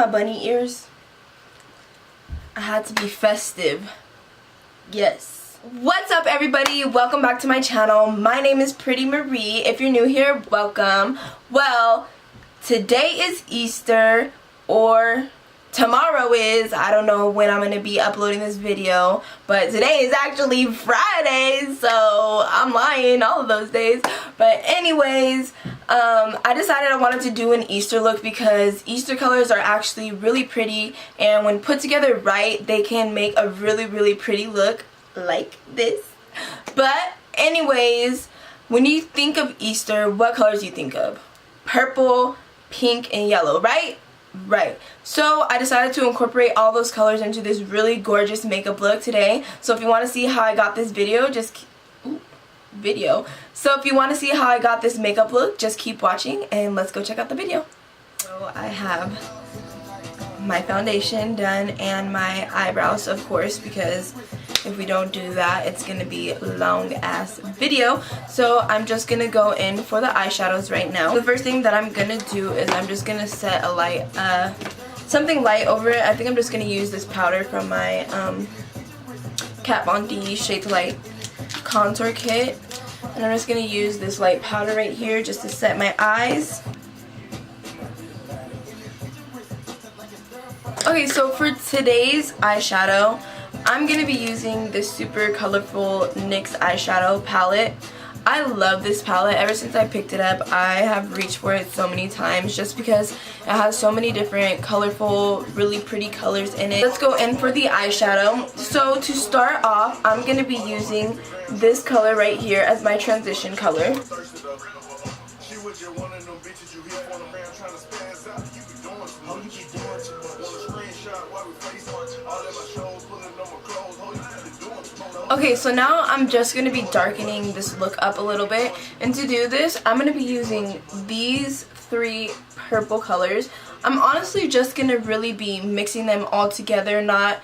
bunny ears. I had to be festive. Yes. What's up, everybody? Welcome back to my channel. My name is Pretty Marie. If you're new here, welcome. Well, today is Easter, or tomorrow is. I don't know when I'm going to be uploading this video, but today is actually Friday, so I'm lying all of those days. But anyways, I decided I wanted to do an Easter look because Easter colors are actually really pretty, and when put together right, they can make a really pretty look like this. But anyways, when you think of Easter, what colors do you think of? Purple, pink, and yellow, right? Right. So I decided to incorporate all those colors into this really gorgeous makeup look today. So if you want to see how I got this So if you want to see how I got this makeup look, just keep watching and let's go check out the video. So I have my foundation done and my eyebrows, of course, because if we don't do that, it's going to be a long ass video. So I'm just going to go in for the eyeshadows right now. The first thing that I'm going to do is I'm just going to set a light, something light over it. I think I'm just going to use this powder from my Kat Von D Shade to Light contour kit. And I'm just going to use this light powder right here just to set my eyes. Okay, so for today's eyeshadow, I'm going to be using this super colorful NYX eyeshadow palette. I love this palette. Ever since I picked it up, I have reached for it so many times just because it has so many different colorful, really pretty colors in it. Let's go in for the eyeshadow. So to start off, I'm going to be using this color right here as my transition color. Okay, so now I'm just going to be darkening this look up a little bit, and to do this I'm going to be using these three purple colors. I'm honestly just going to really be mixing them all together, not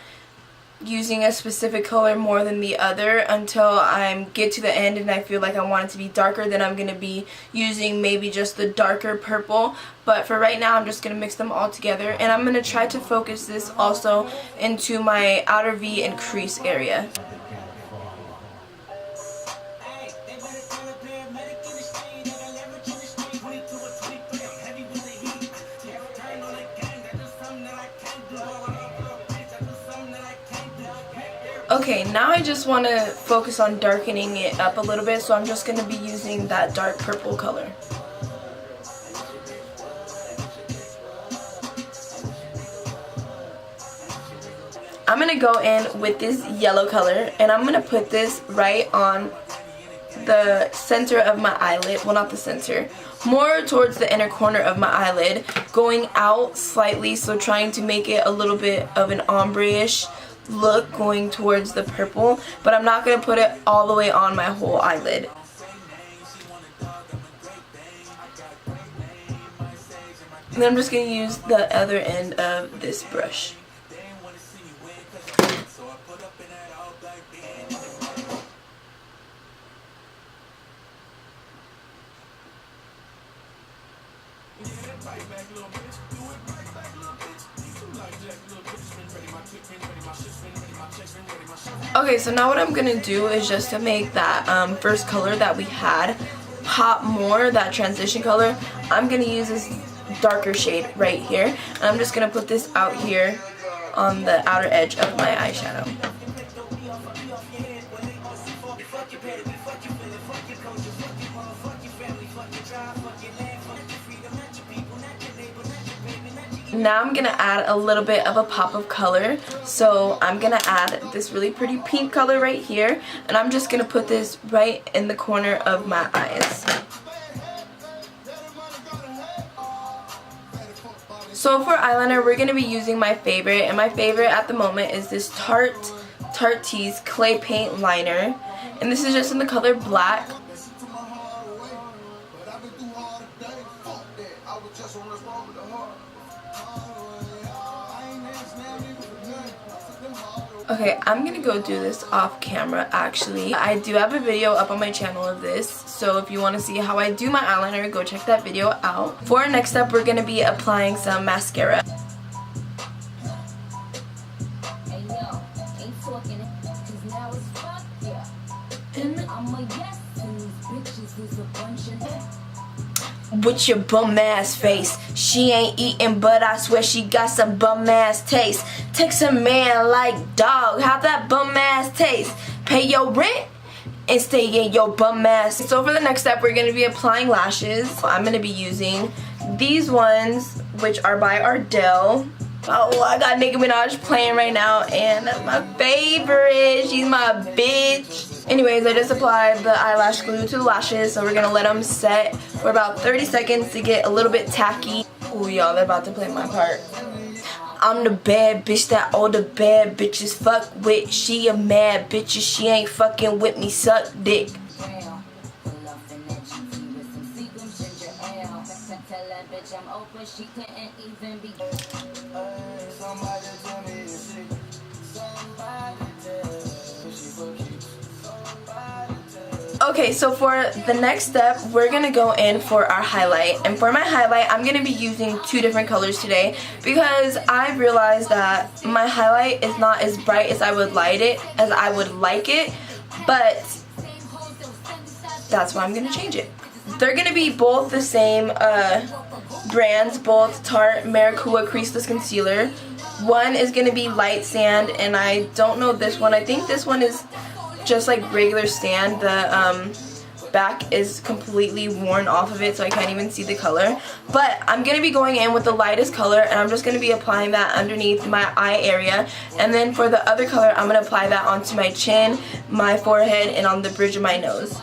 using a specific color more than the other until I get to the end and I feel like I want it to be darker. Then I'm going to be using maybe just the darker purple, but for right now I'm just going to mix them all together, and I'm going to try to focus this also into my outer V and crease area. Okay, now I just want to focus on darkening it up a little bit, so I'm just going to be using that dark purple color. I'm going to go in with this yellow color, and I'm going to put this right on the center of my eyelid. Well, not the center, more towards the inner corner of my eyelid, going out slightly, so trying to make it a little bit of an ombre-ish look going towards the purple, but I'm not going to put it all the way on my whole eyelid. And then I'm just going to use the other end of this brush. Okay, so now what I'm going to do is just to make that first color that we had pop more, that transition color, I'm going to use this darker shade right here. And I'm just going to put this out here on the outer edge of my eyeshadow. Now I'm going to add a little bit of a pop of color, so I'm going to add this really pretty pink color right here, and I'm just going to put this right in the corner of my eyes. So for eyeliner, we're going to be using my favorite, and my favorite at the moment is this Tarte's Clay Paint Liner, and this is just in the color black. Okay, I'm gonna go do this off camera actually. I do have a video up on my channel of this, so if you want to see how I do my eyeliner, go check that video out. For our next step, we're gonna be applying some mascara. with your bum ass face. She ain't eating, but I swear she got some bum ass taste. Text a man like, dog, how that bum ass taste? Pay your rent and stay in your bum ass. So for the next step, we're gonna be applying lashes. I'm gonna be using these ones, which are by Ardell. Oh, I got Nicki Minaj playing right now, and that's my favorite. She's my bitch. Anyways, I just applied the eyelash glue to the lashes, so we're gonna let them set for about 30 seconds to get a little bit tacky. Ooh, y'all, they're about to play my part. I'm the bad bitch that all the bad bitches fuck with. She a mad bitch, she ain't fucking with me, suck dick. Okay, so for the next step, we're gonna go in for our highlight. And for my highlight, I'm gonna be using two different colors today because I realized that my highlight is not as bright as I would like it, but that's why I'm gonna change it. They're gonna be both the same brands, both Tarte Maracuja Creaseless Concealer. One is gonna be Light Sand, and I don't know this one. I think this one is just like regular sand. The back is completely worn off of it, so I can't even see the color. But I'm going to be going in with the lightest color, and I'm just going to be applying that underneath my eye area. And then for the other color, I'm going to apply that onto my chin, my forehead, and on the bridge of my nose.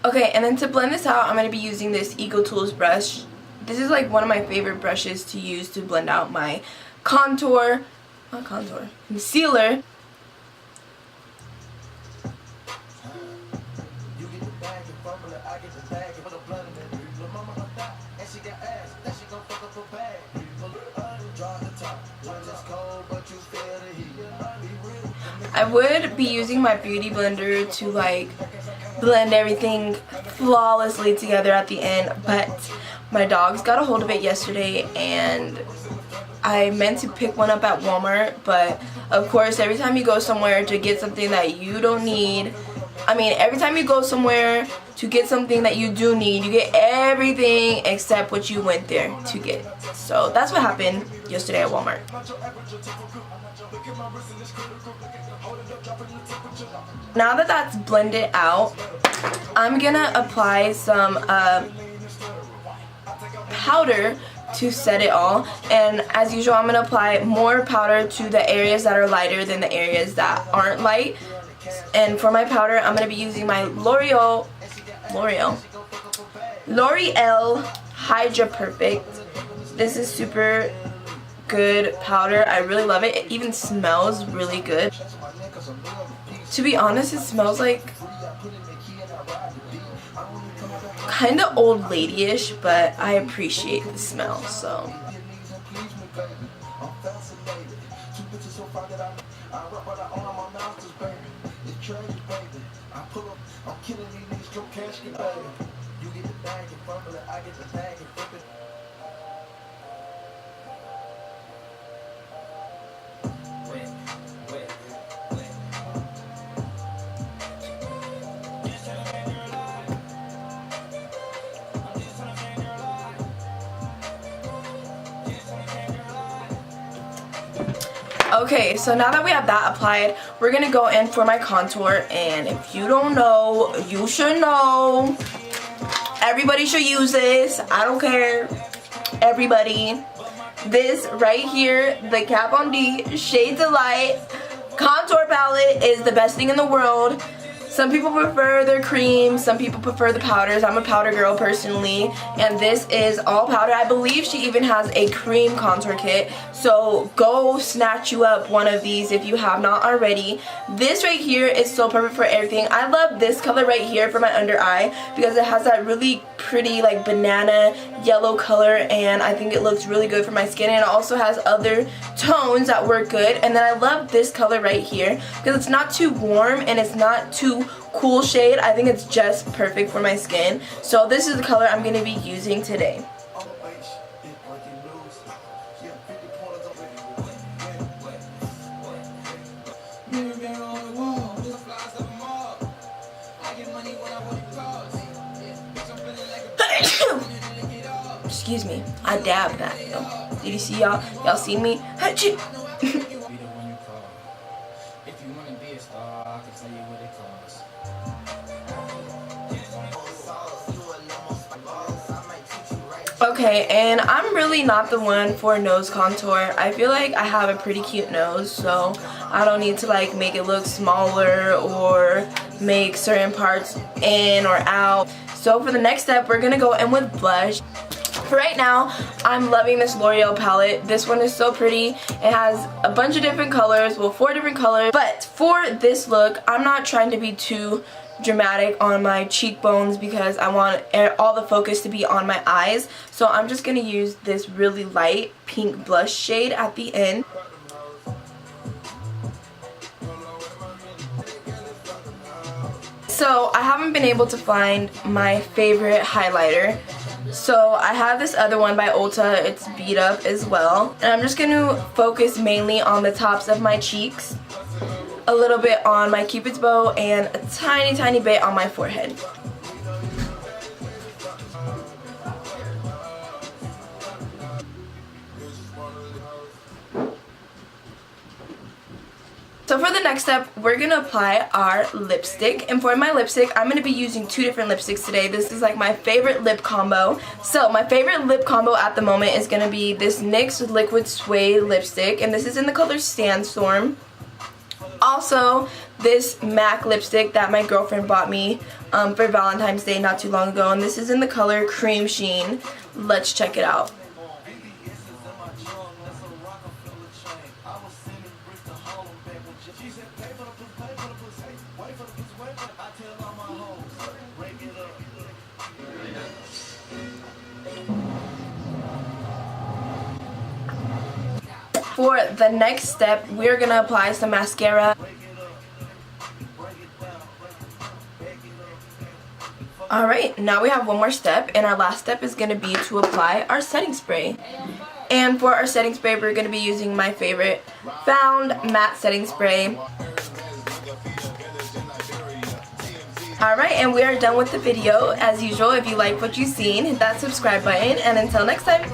Okay, and then to blend this out, I'm going to be using this EcoTools brush. This is like one of my favorite brushes to use to blend out my concealer. I would be using my beauty blender to like blend everything flawlessly together at the end, but my dogs got a hold of it yesterday and I meant to pick one up at Walmart, but of course every time you go somewhere to get something that you don't need, every time you go somewhere to get something that you do need, you get everything except what you went there to get. So that's what happened yesterday at Walmart. Now that that's blended out, I'm gonna apply some powder to set it all. And as usual, I'm gonna apply more powder to the areas that are lighter than the areas that aren't light. And for my powder, I'm gonna be using my L'Oreal Hydra Perfect. This is super good powder. I really love it. It even smells really good. To be honest, it smells like kind of old lady-ish, but I appreciate the smell, so. Okay, so now that we have that applied, we're gonna go in for my contour, and if you don't know, you should know. Everybody should use this. I don't care. Everybody. This right here, the Kat Von D Shades of Light contour palette is the best thing in the world. Some people prefer their creams, some people prefer the powders. I'm a powder girl personally, and this is all powder. I believe she even has a cream contour kit, so go snatch you up one of these if you have not already. This right here is so perfect for everything. I love this color right here for my under eye because it has that really pretty like banana yellow color, and I think it looks really good for my skin, and it also has other tones that work good. And then I love this color right here because it's not too warm and it's not too cool shade. I think it's just perfect for my skin. So this is the color I'm going to be using today. Excuse me, I dabbed that. Did you see y'all? Y'all see me? Okay, and I'm really not the one for nose contour. I feel like I have a pretty cute nose, so I don't need to like make it look smaller or make certain parts in or out. So for the next step, we're gonna go in with blush. For right now, I'm loving this L'Oreal palette. This one is so pretty. It has a bunch of different colors, well, 4 different colors. But for this look, I'm not trying to be too dramatic on my cheekbones because I want all the focus to be on my eyes. So I'm just going to use this really light pink blush shade at the end. So I haven't been able to find my favorite highlighter. So I have this other one by Ulta. It's beat up as well. And I'm just going to focus mainly on the tops of my cheeks, a little bit on my Cupid's bow, and a tiny bit on my forehead. So for the next step, we're going to apply our lipstick. And for my lipstick, I'm going to be using 2 different lipsticks today. This is like my favorite lip combo. So my favorite lip combo at the moment is going to be this NYX Liquid Suede lipstick. And this is in the color Sandstorm. Also, this MAC lipstick that my girlfriend bought me for Valentine's Day not too long ago. And this is in the color Cream Sheen. Let's check it out. For the next step, we're going to apply some mascara. Alright, now we have one more step, and our last step is going to be to apply our setting spray. And for our setting spray, we're going to be using my favorite Found Matte Setting Spray. Alright, and we are done with the video. As usual, if you like what you've seen, hit that subscribe button, and until next time.